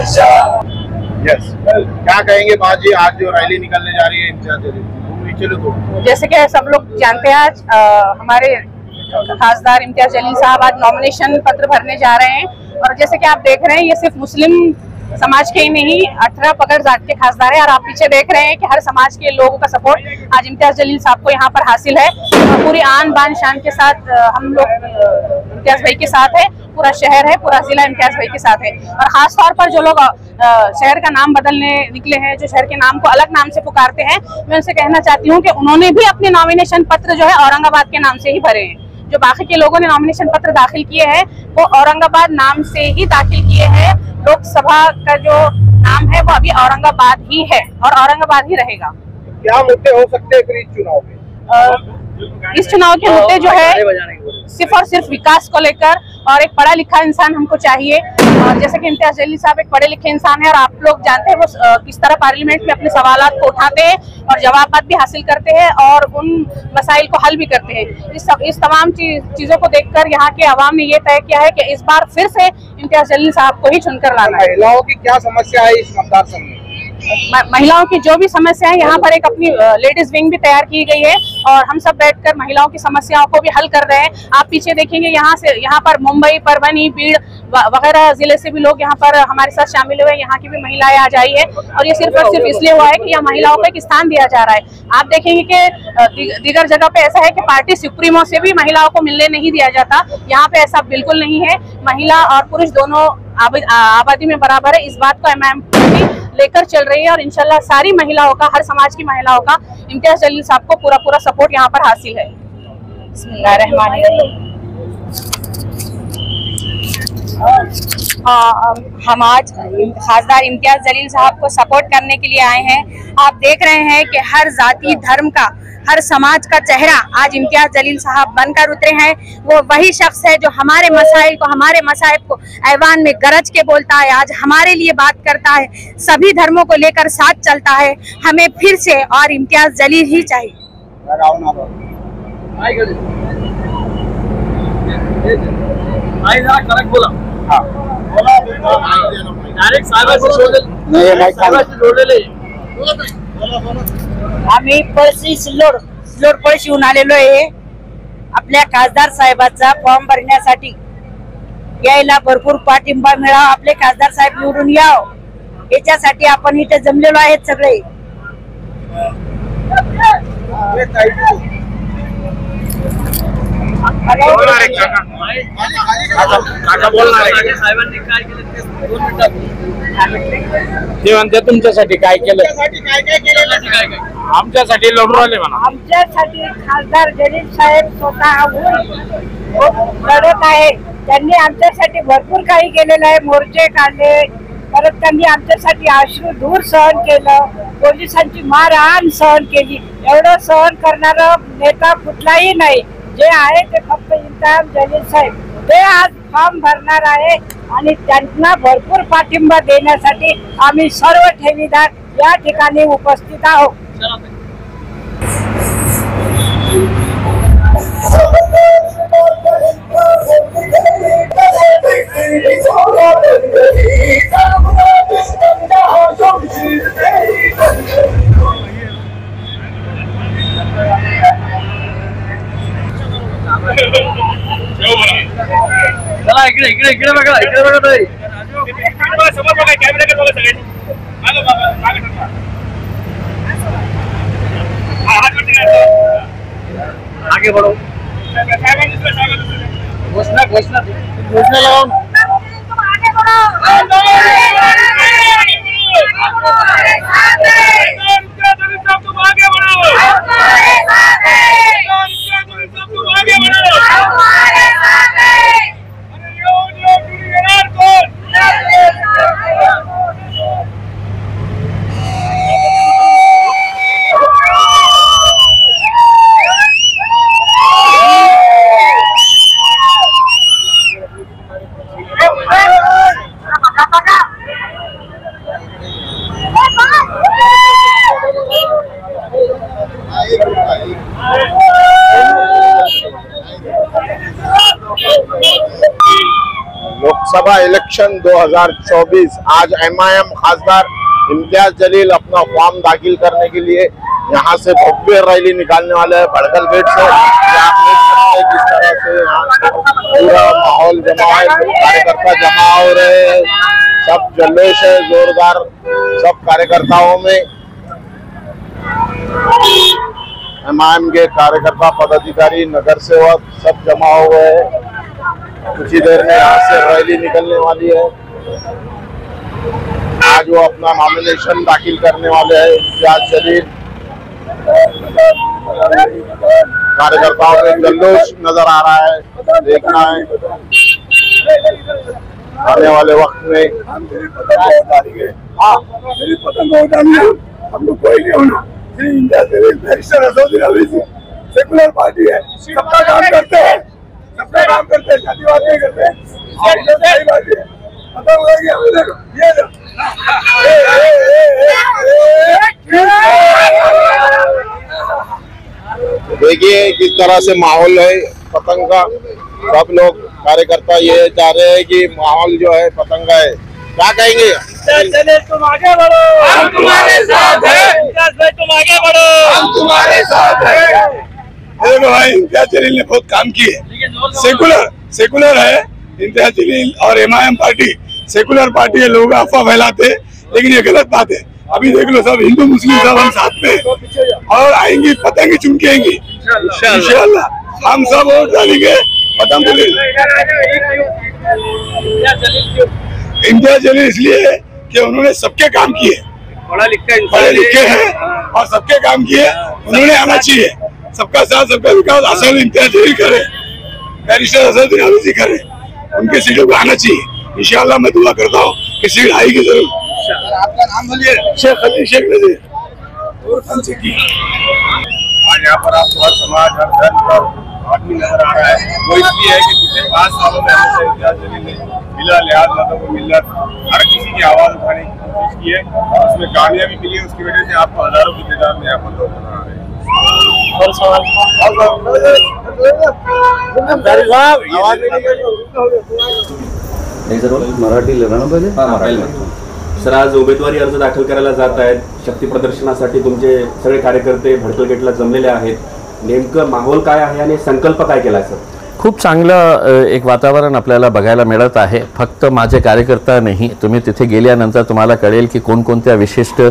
Yes, क्या कहेंगे बाजी, आज जो रैली निकलने जा रही है इम्तियाज जलील? चलो तो जैसे कि सब लोग जानते हैं, आज हमारे खासदार इम्तियाज जलील साहब आज नॉमिनेशन पत्र भरने जा रहे हैं। और जैसे कि आप देख रहे हैं, ये सिर्फ मुस्लिम समाज के ही नहीं, 18 पकड़ जाट के खासदार है। और आप पीछे देख रहे हैं कि हर समाज के लोगों का सपोर्ट आज इम्तियाज जलील साहब को यहाँ पर हासिल है। पूरी आन बान शान के साथ हम लोग इम्तियाज भाई के साथ है। पूरा शहर है, पूरा जिला इम्तियाज भाई के साथ है। और खास तौर पर जो लोग शहर का नाम बदलने निकले हैं, जो शहर के नाम को अलग नाम से पुकारते हैं, मैं उनसे कहना चाहती हूँ कि उन्होंने भी अपने नॉमिनेशन पत्र जो है औरंगाबाद के नाम से ही भरे हैं। जो बाकी के लोगों ने नॉमिनेशन पत्र दाखिल किए हैं वो औरंगाबाद नाम से ही दाखिल किए हैं। लोकसभा का जो नाम है वो अभी औरंगाबाद ही है और औरंगाबाद ही रहेगा। क्या मुद्दे हो सकते हैं फिर इस चुनाव में? इस चुनाव के मुद्दे जो है सिर्फ और सिर्फ विकास को लेकर, और एक पढ़ा लिखा इंसान हमको चाहिए। और जैसे कि इम्तियाज जलील साहब एक पढ़े लिखे इंसान है और आप लोग जानते हैं वो किस तरह पार्लियामेंट में अपने सवालात को उठाते हैं और जवाब भी हासिल करते हैं और उन मसाइल को हल भी करते हैं। इस तमाम चीजों को देखकर यहाँ के अवाम ने ये तय किया है कि इस बार फिर से इम्तियाज जलील साहब को ही चुनकर लाना है। महिलाओं की क्या समस्या है इस मतदार संघ में? महिलाओं की जो भी समस्या है, यहाँ पर एक अपनी लेडीज विंग भी तैयार की गई है और हम सब बैठकर महिलाओं की समस्याओं को भी हल कर रहे हैं। आप पीछे देखेंगे, यहाँ पर मुंबई, परभनी, बीड़ वगैरह जिले से भी लोग यहाँ पर हमारे साथ शामिल हुए। यहाँ की भी महिलाएं आज आई है और ये सिर्फ और सिर्फ इसलिए हुआ है कि यहाँ महिलाओं को एक स्थान दिया जा रहा है। आप देखेंगे कि दीगर जगह पे ऐसा है कि पार्टी सुप्रीमो से भी महिलाओं को मिलने नहीं दिया जाता। यहाँ पे ऐसा बिल्कुल नहीं है। महिला और पुरुष दोनों आबादी में बराबर है। इस बात को एमआईएम लेकर चल रही है और इंशाल्लाह सारी महिलाओं का, हर समाज की महिलाओं का इम्तियाज जलील साहब को पूरा सपोर्ट यहाँ पर हासिल है। हम आज खासदार इम्तियाज जलील साहब को सपोर्ट करने के लिए आए हैं। आप देख रहे हैं कि हर जाति धर्म का, हर समाज का चेहरा आज इम्तियाज जलील साहब बनकर उतरे हैं। वो वही शख्स है जो हमारे मसाइल को, हमारे मसाइब को ऐवान में गरज के बोलता है, आज हमारे लिए बात करता है, सभी धर्मों को लेकर साथ चलता है। हमें फिर से और इम्तियाज जलील ही चाहिए। आम्ही सिल्लोड पळशीहून आलेलो आहे आपल्या खासदार साहेबांचा फॉर्म भरण्यासाठी। यायला भरपूर पाठिंबा मिळावा, आपले खासदार साहेब निवडून यावं याच्यासाठी आपण इथे जमलेलो आहेत सगळे। तुमच्यासाठी काय केलं? आमच्यासाठी लढू राहिले म्हणा। आमच्यासाठी खासदार जलील साहेब स्वतःहून लढत आहे। त्यांनी आमच्यासाठी भरपूर काही केलेलं आहे। मोर्चे काढले, परत त्यांनी आमच्यासाठी अश्रू धूर सहन केलं, पोलिसांची मारहाण सहन केली। एवढं सहन करणारा नेता कुठलाही नाही। जे आहे ते फक्त इम्तियाज जलील साहेब। ते आज फॉर्म भरणार आहे आणि त्यांना भरपूर पाठिंबा देण्यासाठी आम्ही सर्व ठेवीदार या ठिकाणी उपस्थित आहोत। चला इकडे बघा, समोर बघा, कॅमेऱ्याकडे बघा सगळ्यांनी। आगे बढ़ो। घोषणा लगाओ। आगे विधानसभा इलेक्शन 2024। आज MIM खासदार इम्तियाज जलील अपना फॉर्म दाखिल करने के लिए यहाँ से भव्य रैली निकालने वाले हैं भड़कल गेट से। आप देख सकते हैं किस तरह से यहाँ पूरा माहौल जमा है, कार्यकर्ता जमा हो रहे हैं, सब जल्लोश है जोरदार सब कार्यकर्ताओं में। MIM के कार्यकर्ता पदाधिकारी नगर सेवक सब जमा हो गए हैं। कुछ ही देर में यहाँ से रैली निकलने वाली है। आज वो अपना नॉमिनेशन दाखिल करने वाले हैं इम्तियाज जलील। कार्यकर्ताओं में जल्लोश नजर आ रहा है, देखना है आने वाले वक्त में। हम लोग कोई नहीं होना, सेकुलर पार्टी है, सबका काम करते हैं, जातिवाद नहीं करते हैं। सही बात है, पता होगा कि हमें देखो देखिए किस तरह से माहौल है पतंग का। सब लोग कार्यकर्ता ये चाह रहे हैं कि माहौल जो है पतंग का है। क्या कहेंगे? तुम आगे बढ़ो, हम तुम्हारे साथ हैं। तुम आगे बढ़ो, हम तुम्हारे साथ हैं। देखो भाई, इम्तियाज जलील ने बहुत काम किए। सेकुलर है इम्तियाज जलील और MIM पार्टी सेकुलर पार्टी है। लोग अफवाह फैलाते, लेकिन ये गलत बात है। अभी देख लो, सब हिंदू मुस्लिम सब हम साथ में और आएंगी, पतंग चुमकेंगी इंशाल्लाह। हम सब वोट डालेंगे पतंग। इम्तियाज जलील इसलिए कि उन्होंने सबके काम किए, पढ़े लिखे हैं और सबके काम किए। उन्होंने आना चाहिए, सबका साथ सबका विकास असल इम्तियाज जलील करे, बैरिस्टर असद जी करे, उनके सीटों पर आना चाहिए। इंशाल्लाह मैं दुआ करता हूँ कि सीट आएगी जरूर। आपका नाम बोलिए? शेख नजीर। आज यहाँ पर आपको हर समाज हर धर्म का आदमी नजर आ रहा है। वो इसलिए है कि पिछले 5 सालों में हमेशा इम्तियाज जलील ने बिला लिहाज मजहब मिल्लत हर किसी की आवाज उठाने की कोशिश की है, उसमें कामयाबी मिली है। उसकी वजह से आपको हजारों की तादाद में यहाँ पर लोग नजर आ रहे हैं। मराठी लिहिणं पहिले मराठी। सर, आज उमेदवारी अर्ज दाखल करायला जात आहेत, शक्ती प्रदर्शनासाठी तुमचे सगळे कार्यकर्ते भडकल गेटला जमलेले आहेत. नेमकं माहोल काय आहे आणि संकल्प काय केलाय सर? खूप चांगलं एक वातावरण आपल्याला बघायला मिळत आहे. फक्त माझे कार्यकर्ता नाही, तुम्ही तिथे गेल्यानंतर तुम्हाला कळेल की कोणकोणत्या विशिष्ट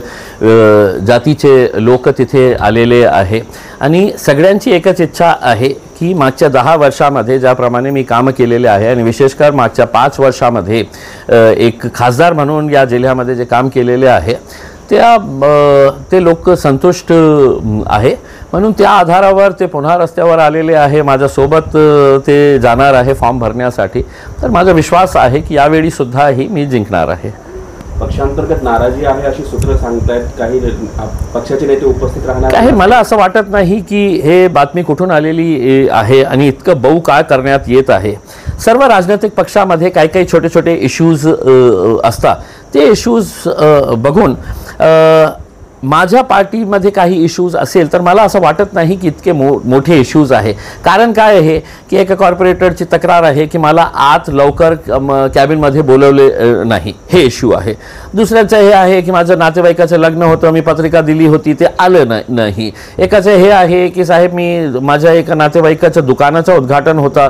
जातीचे लोक तिथे आलेले आहे आणि सगळ्यांची एकच इच्छा आहे की मागच्या 10 वर्षामध्ये ज्याप्रमाणे मी काम केलेले आहे आणि विशेषकर मागच्या 5 वर्षामध्ये एक खासदार म्हणून या जिल्ह्यामध्ये जे काम केलेले आहे ते लोक संतुष्ट आहे, म्हणून त्या आधारावर ते पुन्हा रस्त्यावर आलेले आहे. माझ्यासोबत ते जाणार आहे फॉर्म भरण्यासाठी. तर माझा विश्वास आहे की यावेळी सुद्धा ही मी जिंकणार आहे. पक्षांतर्गत नाराजी आहे अशी सूत्र सांगतायत, काही पक्षाचे नेते उपस्थित राहणार काही. मला असं वाटत नाही की हे बातमी कुठून आलेली आहे आणि इतकं बऊ काय करण्यात येत आहे. सर्व राजनैतिक पक्षामध्ये काही काही छोटे छोटे इश्यूज असतात. ते इश्यूज बघून माझ्या पार्टीमध्ये काही इश्यूज असेल तर मला असं वाटत नाही की इतके मोठे इश्यूज आहे. कारण काय आहे की एका कॉर्पोरेटरची तक्रार आहे की मला आत लवकर कॅबिनमध्ये बोलवले नाही, हे इश्यू आहे. दुसऱ्याचं हे आहे की माझं नातेवाईकाचं लग्न होतं, मी पत्रिका दिली होती, ते आलं नाही. एकाचं हे आहे की साहेब मी माझ्या एका नातेवाईकाचं दुकानाचं उद्घाटन होतं,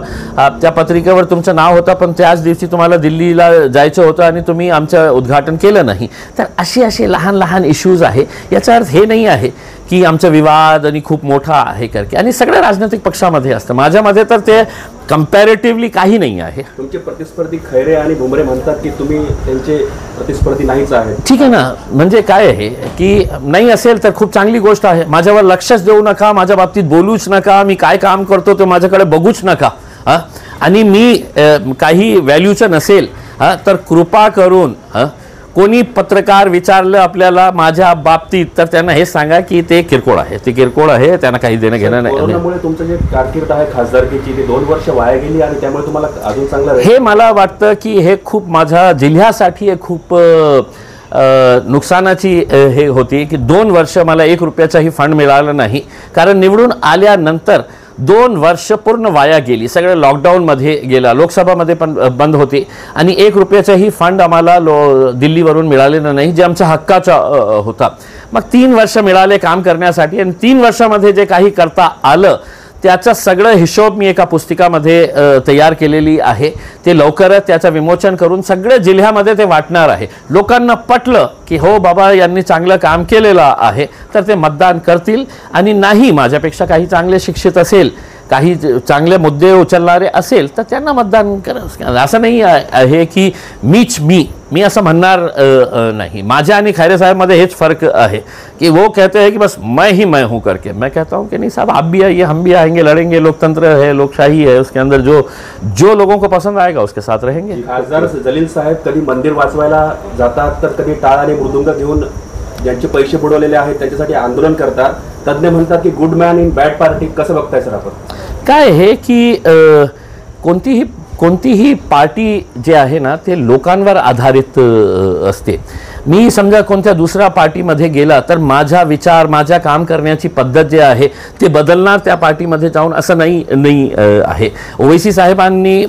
त्या पत्रिकेवर तुमचं नाव होतं पण त्याच दिवशी तुम्हाला दिल्लीला जायचं होतं आणि तुम्ही आमचं उद्घाटन केलं नाही. तर असे लहान लहान इश्यूज आहे. याचा अर्थ हे नाही आहे की आमचा विवाद आणि खूप मोठा आहे करके, आणि सगळ्या राजनैतिक पक्षामध्ये असतं. माझ्यामध्ये तर ते कंपॅरेटिव्हली काही नाही आहे. तुमचे प्रतिस्पर्धी खैरे आणि भुमरे म्हणतात की तुम्ही त्यांचे प्रतिस्पर्धी नाहीच आहेत. ठीक आहे ना, म्हणजे काय आहे की नाही असेल तर खूप चांगली गोष्ट आहे. माझ्यावर लक्षच देऊ नका, माझ्या बाबतीत बोलूच नका, मी काय काम करतो ते माझ्याकडे बघूच नका. आणि मी काही व्हॅल्यूचं नसेल तर कृपा करून कोणी पत्रकार विचारलं आपल्याला माझ्या बाबतीत तर त्यांना हे सांगा की ते किरकोळ आहे, ते किरकोळ आहे, त्यांना काही देणं घेणं नाही. कोरोनामुळे तुमचं जे कारकीर्द आहे खासदारकीची ती 2 वर्ष वाया गेली आणि त्यामुळे तुम्हाला अजून चांगलं हे मला वाटतं की हे खूप माझ्या जिल्ह्यासाठी हे खूप नुकसानाची हे होती की 2 वर्ष मला 1 रुपयाचाही फंड मिळाला नाही. कारण निवडून आल्यानंतर 2 वर्ष पूर्ण वाया गेली. सगळं लॉकडाऊनमध्ये गेला, लोकसभामध्ये पण बंद होते आणि 1 रुपयाचाही फंड आम्हाला दिल्लीवरून मिळालेलं नाही, जे आमच्या हक्काचा होता. मग 3 वर्ष मिळाले काम करण्यासाठी आणि 3 वर्षामध्ये जे काही करता आलं त्याचा सगळं हिशोब मी एका पुस्तिकामध्ये तयार केलेली आहे. ते लवकरच त्याचं विमोचन करून सगळ्या जिल्ह्यामध्ये ते वाटणार आहे. लोकांना पटलं की हो बाबा यांनी चांगलं काम केलेलं आहे तर ते मतदान करतील, आणि नाही माझ्यापेक्षा काही चांगले शिक्षित असेल, काही चांगले मुद्दे उचलणारे असेल तर त्यांना मतदान करा. असं नाही आहे की मी असं म्हणणार नहीं. माझ्या आणि खैरे साहब मध्ये हेच फर्क है कि वो कहते हैं कि बस मैं हूँ करके. मैं कहता हूँ कि नहीं साहब, आप भी आइए, हम भी आएंगे, लड़ेंगे. लोकतंत्र है, लोकशाही है, उसके अंदर जो लोगों को पसंद आएगा उसके साथ रहेंगे. खासदार जलील साहेब कधी मंदिर वाचवायला जातात तर कधी टाळ आणि मृदुंग घेऊन ज्यांचे पैसे बुडवलेले आहेत त्यांच्यासाठी आंदोलन करतात. तज्ञ म्हणतात की good man in bad party. कसं बघताय सर आपण? काय आहे की कोणतीही पार्टी जे आहे ना ते लोकांवर आधारित असते. मी समजा कोणत्या दुसऱ्या पार्टीमध्ये गेला तर माझा विचार, माझ्या काम करण्याची पद्धत जे आहे ते बदलणार त्या पार्टीमध्ये जाऊन, असं नाही आहे. ओवैसी साहेबांनी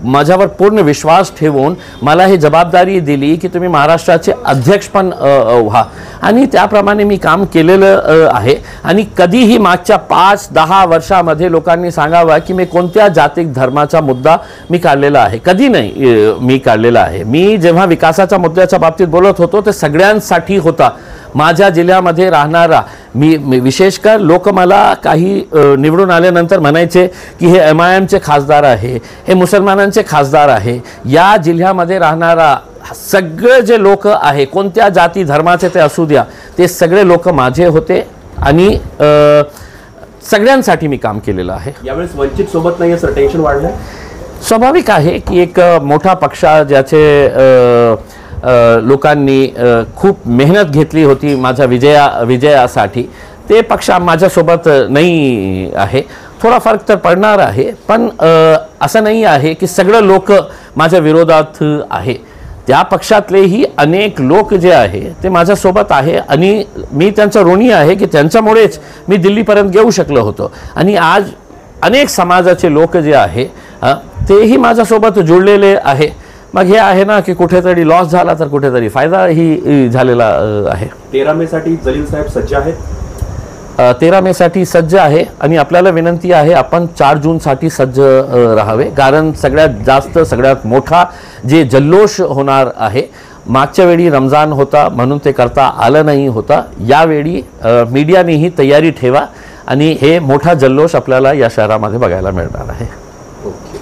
माझ्यावर पूर्ण विश्वास ठेवून मला हे जबाबदारी दिली की तुम्ही महाराष्ट्राचे अध्यक्ष पण व्हा, आणि त्याप्रमाणे मी काम केलेलं आहे. आणि कधीही मागच्या 5-10 वर्षामध्ये लोकांनी सांगावं की मी कोणत्या जातीय धर्माचा मुद्दा मी काढलेला आहे, कधी नाही मी काढलेला आहे. मी जेव्हा विकासाच्या मुद्द्याच्या बाबतीत बोलत होतो ते सगळ्यांसाठी होता. माझ्या जिल्ह्यामध्ये राहणारा मी विशेषकर लोक मला काही निवडून आल्यानंतर म्हणायचे की हे MIMचे खासदार आहे, हे मुसलमानांचे खासदार आहे. या जिल्ह्यामध्ये राहणारा सगळे जे लोक आहे, कोणत्या जाती धर्माचे ते असू द्या, ते सगळे लोक माझे होते आणि सगळ्यांसाठी मी काम केलेलं आहे. यावेळेस वंचित सोबत नाही सर, टेन्शन वाढलं? स्वाभाविक आहे की एक मोठा पक्ष ज्याचे लोकांनी खूप मेहनत घेतली होती माझ्या विजयासाठी, ते पक्ष माझ्यासोबत नाही आहे. थोडा फरक तर पडणार आहे, पण असं नाही आहे की सगळे लोक माझ्या विरोधात आहे. त्या पक्षातलेही अनेक लोक जे आहे ते माझ्यासोबत आहे आणि मी त्यांचा ऋणी आहे की त्यांच्यामुळेच मी दिल्लीपर्यंत येऊ शकलो होतो. आणि आज अनेक समाजाचे लोक जे आहे तेही माझ्यासोबत जुळलेले आहे. मग हे आहे ना की कुठेतरी लॉस झाला तर कुठेतरी फायदाही झालेला आहे. 13 मेसाठी जलील साहेब सज्ज आहेत? 13 मेसाठी सज्ज आहे आणि आपल्याला विनंती आहे आपण 4 जूनसाठी सज्ज राहावे. कारण सगळ्यात मोठा जे जल्लोष होणार आहे, मागच्या वेळी रमजान होता म्हणून ते करता आलं नाही होता. यावेळी मीडियानेही तयारी ठेवा आणि हे मोठा जल्लोष आपल्याला या शहरामध्ये बघायला मिळणार आहे. ओके.